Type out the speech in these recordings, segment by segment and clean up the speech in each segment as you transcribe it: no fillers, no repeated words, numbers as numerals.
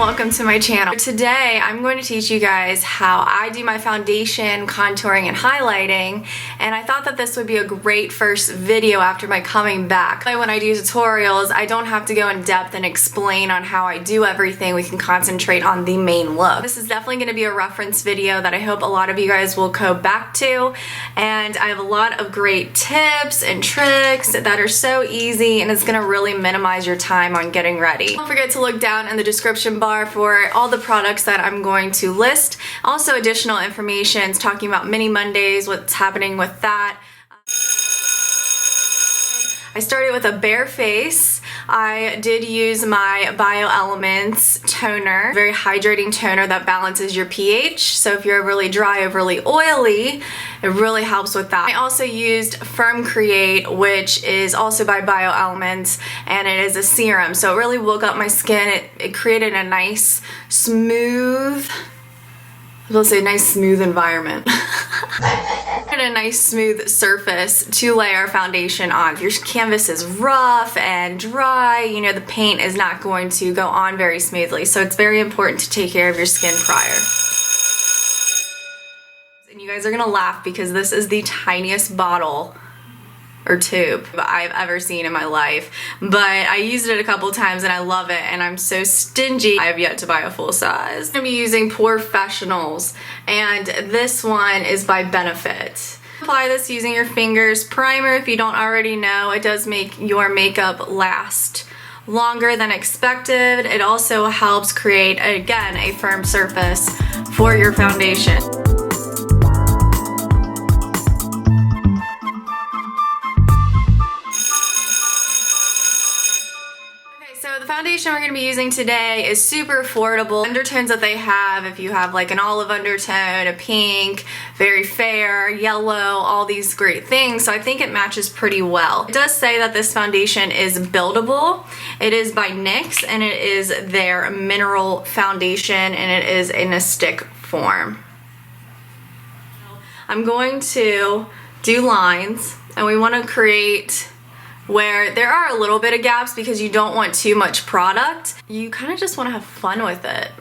welcome to my channel. Today I'm going to teach you guys how I do my foundation, contouring, and highlighting, and I thought that this would be a great first video after my coming back. When I do tutorials, I don't have to go in depth and explain on how I do everything. We can concentrate on the main look. This is definitely going to be a reference video that I hope a lot of you guys will go back to, and I have a lot of great tips and tricks that are so easy, and it's going to really minimize your time on getting ready. Don't forget to look down in the description bar for all the products that I'm going to list. Also additional information talking about Mini Mondays, what's happening with that. I started with a bare face. I did use my Bioelements toner, very hydrating toner that balances your pH. So if you're overly dry, overly oily, it really helps with that. I also used Firm Create, which is also by Bioelements, and it is a serum. So it really woke up my skin. It created a nice smooth, nice smooth environment. A nice smooth surface to lay our foundation on. If your canvas is rough and dry, you know, the paint is not going to go on very smoothly. So it's very important to take care of your skin prior. And you guys are gonna laugh because this is the tiniest bottle or tube I've ever seen in my life, but I used it a couple times and I love it, and I'm so stingy I have yet to buy a full size. I'm gonna be using Professionals, and this one is by Benefit. Apply this using your fingers. Primer, if you don't already know, it does make your makeup last longer than expected. It also helps create, again, a firm surface for your foundation. So the foundation we're going to be using today is super affordable. Undertones that they have, if you have like an olive undertone, a pink, very fair, yellow, all these great things. So I think it matches pretty well. It does say that this foundation is buildable. It is by NYX, and it is their mineral foundation, and it is in a stick form. I'm going to do lines, and we want to create where there are a little bit of gaps because you don't want too much product. You kind of just want to have fun with it.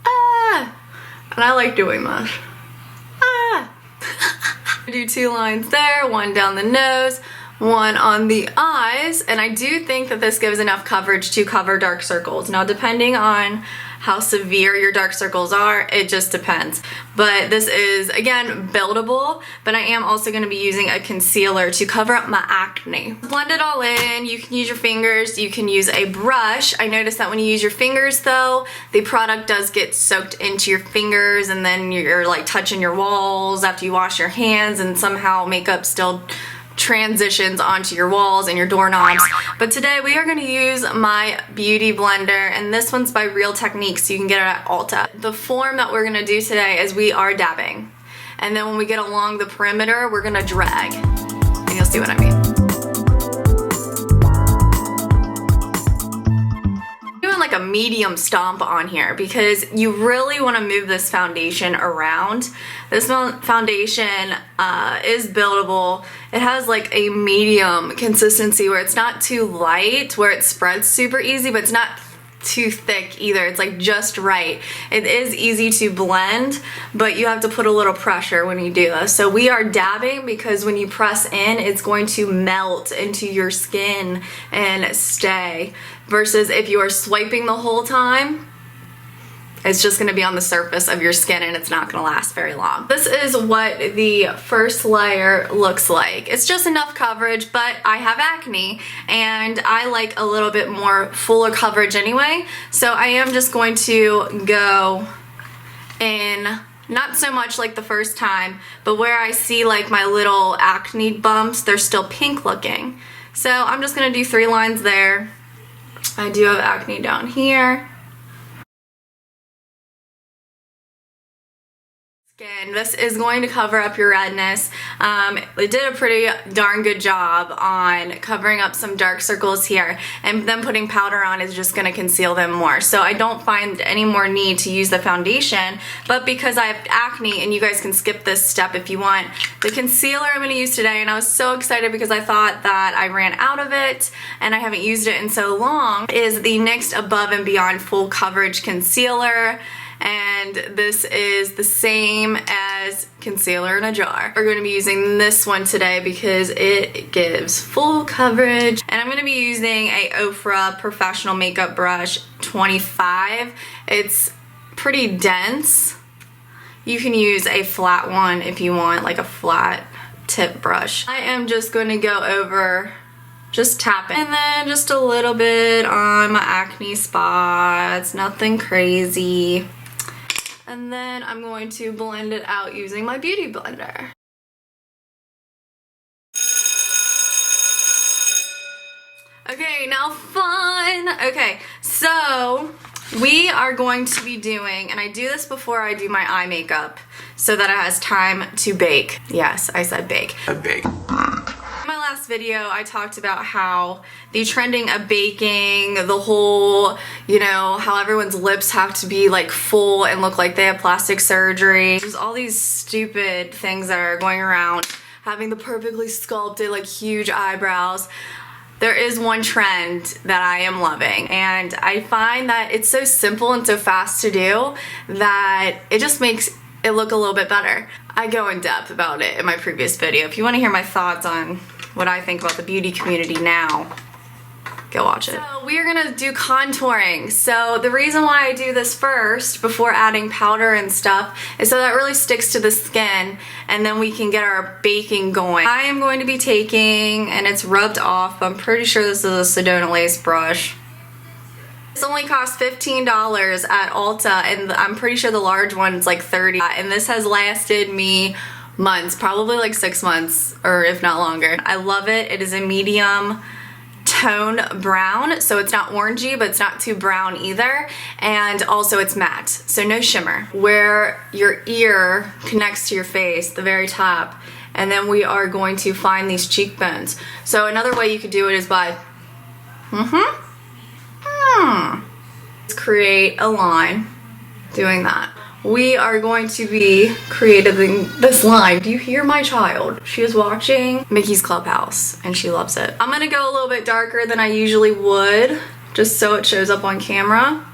And I like doing that. Do 2 lines there, one down the nose, one on the eyes, and I do think that this gives enough coverage to cover dark circles. Now, depending on how severe your dark circles are, it just depends. But this is, again, buildable, but I am also going to be using a concealer to cover up my acne. Blend it all in. You can use your fingers, you can use a brush. I noticed that when you use your fingers, though, the product does get soaked into your fingers, and then you're like touching your walls after you wash your hands, and somehow makeup still transitions onto your walls and your doorknobs. But today we are going to use my beauty blender, and this one's by Real Techniques. You can get it at Ulta. The form that we're going to do today is we are dabbing, and then when we get along the perimeter, we're going to drag, and you'll see what I mean. Like a medium stomp on here because you really want to move this foundation around. This foundation is buildable. It has like a medium consistency where it's not too light, where it spreads super easy, but it's not too thick either. It's like just right. It is easy to blend, but you have to put a little pressure when you do this. So we are dabbing because when you press in, it's going to melt into your skin and stay. Versus if you are swiping the whole time, it's just going to be on the surface of your skin and it's not going to last very long. This is what the first layer looks like. It's just enough coverage, but I have acne and I like a little bit more fuller coverage anyway. So I am just going to go in, not so much like the first time, but where I see like my little acne bumps, they're still pink looking. So I'm just going to do 3 lines there. I do have acne down here. skin. This is going to cover up your redness. It did a pretty darn good job on covering up some dark circles here, and then putting powder on is just going to conceal them more. So I don't find any more need to use the foundation, but because I have acne, and you guys can skip this step if you want, the concealer I'm going to use today, and I was so excited because I thought that I ran out of it and I haven't used it in so long, is the NYX Above and Beyond Full Coverage Concealer. And this is the same as concealer in a jar. We're going to be using this one today because it gives full coverage. And I'm going to be using a Ofra Professional Makeup Brush 25. It's pretty dense. You can use a flat one if you want, like a flat tip brush. I am just going to go over, just tap it, and then just a little bit on my acne spots, nothing crazy. And then I'm going to blend it out using my beauty blender. Okay, now fun. Okay, so we are going to be doing, and I do this before I do my eye makeup so that it has time to bake. Yes, I said bake. Bake. In my last video, I talked about how the trending of baking, the whole, you know, how everyone's lips have to be like full and look like they have plastic surgery. There's all these stupid things that are going around, having the perfectly sculpted, like huge eyebrows. There is one trend that I am loving, and I find that it's so simple and so fast to do that it just makes it look a little bit better. I go in depth about it in my previous video. If you want to hear my thoughts on what I think about the beauty community now, go watch it. So we are gonna do contouring. So the reason why I do this first before adding powder and stuff is so that really sticks to the skin, and then we can get our baking going. I am going to be taking, and it's rubbed off, but I'm pretty sure this is a Sedona Lace brush. This only cost $15 at Ulta, and I'm pretty sure the large one's like $30. And this has lasted me months, probably like 6 months, or if not longer. I love it. It is a medium tone brown, so it's not orangey, but it's not too brown either. And also it's matte, so no shimmer. Where your ear connects to your face, the very top, and then we are going to find these cheekbones. So another way you could do it is by create a line doing that. We are going to be creating this line. Do you hear my child? She is watching Mickey's Clubhouse and she loves it. I'm gonna go a little bit darker than I usually would, just so it shows up on camera.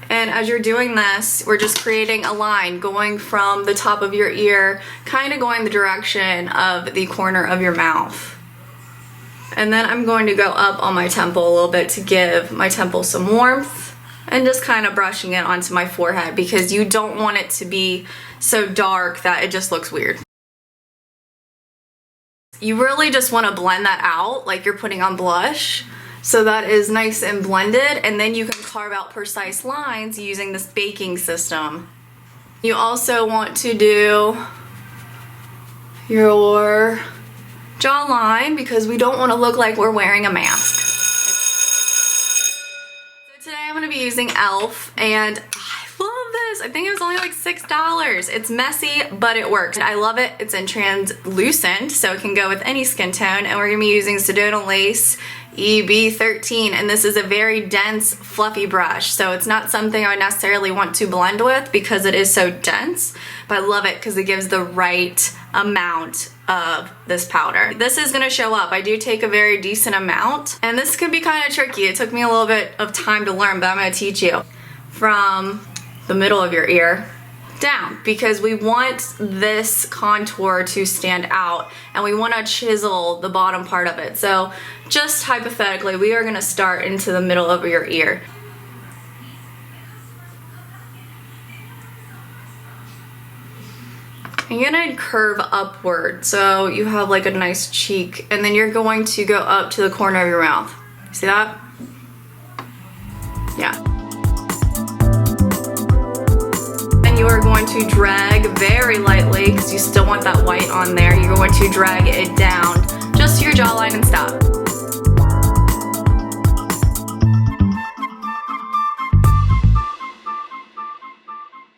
And as you're doing this, we're just creating a line going from the top of your ear, kind of going the direction of the corner of your mouth. And then I'm going to go up on my temple a little bit to give my temple some warmth, and just kind of brushing it onto my forehead because you don't want it to be so dark that it just looks weird. You really just want to blend that out like you're putting on blush, so that is nice and blended, and then you can carve out precise lines using this baking system. You also want to do your jawline because we don't want to look like we're wearing a mask. Today I'm going to be using e.l.f. and I love this. I think it was only like $6. It's messy, but it works. I love it. It's in translucent, so it can go with any skin tone, and we're going to be using Sedona Lace EB13, and this is a very dense, fluffy brush, so it's not something I necessarily want to blend with because it is so dense, but I love it because it gives the right amount of this powder. This is gonna show up. I do take a very decent amount, and this could be kind of tricky. It took me a little bit of time to learn, but I'm gonna teach you. From the middle of your ear down, because we want this contour to stand out and we want to chisel the bottom part of it. So just hypothetically, we are going to start into the middle of your ear. And you're going to curve upward so you have like a nice cheek, and then you're going to go up to the corner of your mouth. See that? Yeah. You are going to drag very lightly because you still want that white on there. You're going to drag it down just to your jawline and stop.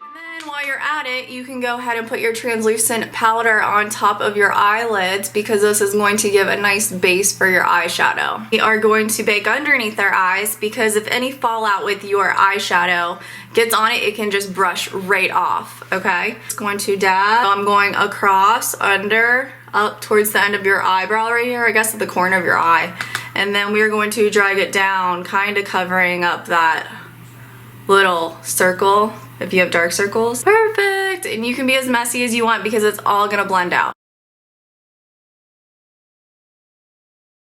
And then while you're at it, you can go ahead and put your translucent powder on top of your eyelids because this is going to give a nice base for your eyeshadow. We are going to bake underneath our eyes because if any fallout with your eyeshadow gets on it, it can just brush right off, okay? Just going to dab. I'm going across, under, up towards the end of your eyebrow right here, I guess at the corner of your eye. And then we're going to drag it down, kind of covering up that little circle if you have dark circles. Perfect! And you can be as messy as you want because it's all gonna blend out.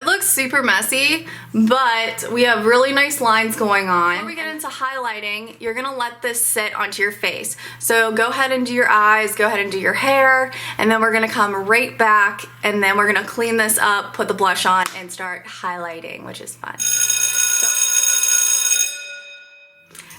It looks super messy, but we have really nice lines going on. Before we get into highlighting, you're gonna let this sit onto your face. So go ahead and do your eyes, go ahead and do your hair, and then we're gonna come right back, and then we're gonna clean this up, put the blush on, and start highlighting, which is fun.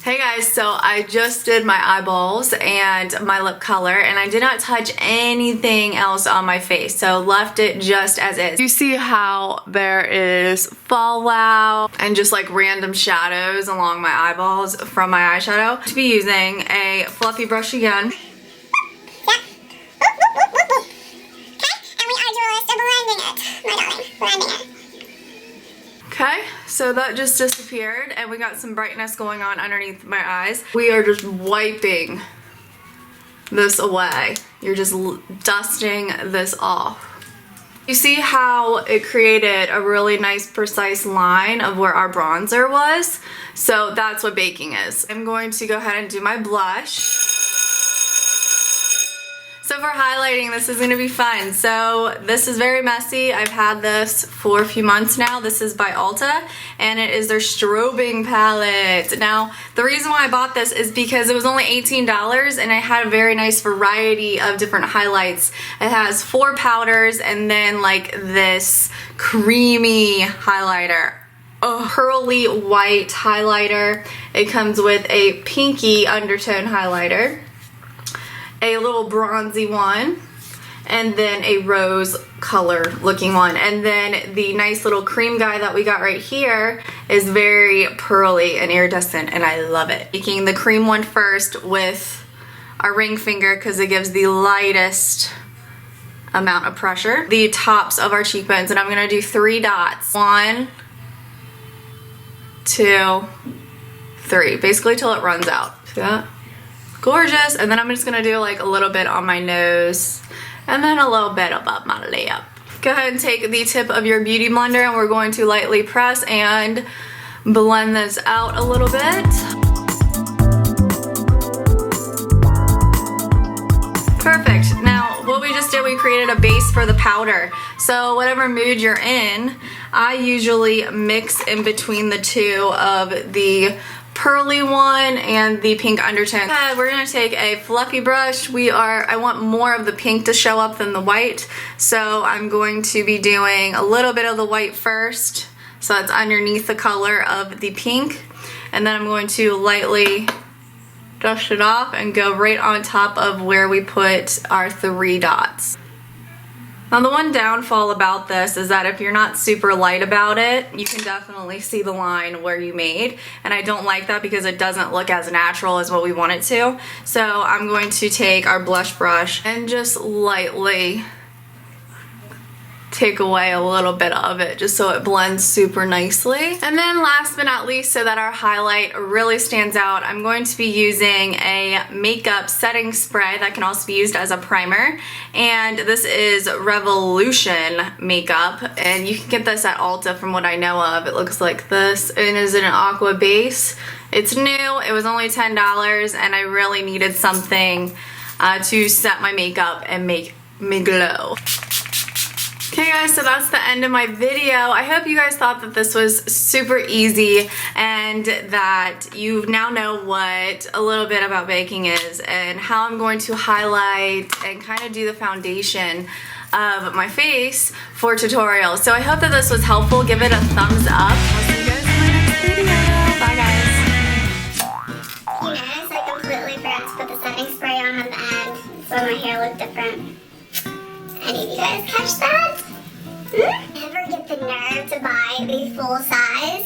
Hey guys, so I just did my eyeballs and my lip color, and I did not touch anything else on my face, so left it just as is. You see how there is fallout and just like random shadows along my eyeballs from my eyeshadow. To be using a fluffy brush again. Okay, so that just disappeared and we got some brightness going on underneath my eyes. We are just wiping this away. You're just dusting this off. You see how it created a really nice precise line of where our bronzer was? So that's what baking is. I'm going to go ahead and do my blush. So for highlighting, this is going to be fun. So this is very messy. I've had this for a few months now. This is by Ulta, and it is their strobing palette. Now, the reason why I bought this is because it was only $18, and it had a very nice variety of different highlights. It has 4 powders and then like this creamy highlighter. A pearly white highlighter. It comes with a pinky undertone highlighter, a little bronzy one, and then a rose color looking one. And then the nice little cream guy that we got right here is very pearly and iridescent, and I love it. Taking the cream one first with our ring finger because it gives the lightest amount of pressure. The tops of our cheekbones, and I'm gonna do 3 dots. 1, 2, 3, basically till it runs out. See that? Gorgeous. And then I'm just gonna do like a little bit on my nose and then a little bit above my lip. Go ahead and take the tip of your beauty blender and we're going to lightly press and blend this out a little bit. Perfect. Now what we just did, we created a base for the powder. So whatever mood you're in, I usually mix in between the two of the pearly one and the pink undertone. We're gonna take a fluffy brush. I want more of the pink to show up than the white, so I'm going to be doing a little bit of the white first, so that's underneath the color of the pink, and then I'm going to lightly dust it off and go right on top of where we put our 3 dots. Now the one downfall about this is that if you're not super light about it, you can definitely see the line where you made, and I don't like that because it doesn't look as natural as what we want it to. So I'm going to take our blush brush and just lightly take away a little bit of it just so it blends super nicely. And then last but not least, so that our highlight really stands out, I'm going to be using a makeup setting spray that can also be used as a primer, and this is Revolution makeup, and you can get this at Ulta from what I know of. It looks like this and is in an aqua base. It's new, it was only $10, and I really needed something to set my makeup and make me glow. Okay guys, so that's the end of my video. I hope you guys thought that this was super easy and that you now know what a little bit about baking is and how I'm going to highlight and kind of do the foundation of my face for tutorials. So I hope that this was helpful. Give it a thumbs up. I'll see you guys in my next video. Bye guys. You notice I completely forgot to put the setting spray on at the end, so my hair looked different. Any of you guys catch that? Ever get the nerve to buy the full size?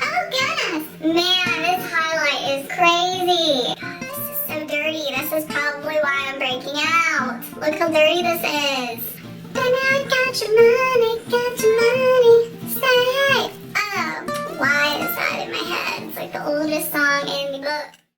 Oh goodness! Man, this highlight is crazy. God, this is so dirty. This this is probably why I'm breaking out. Look how dirty this is. And I got your money,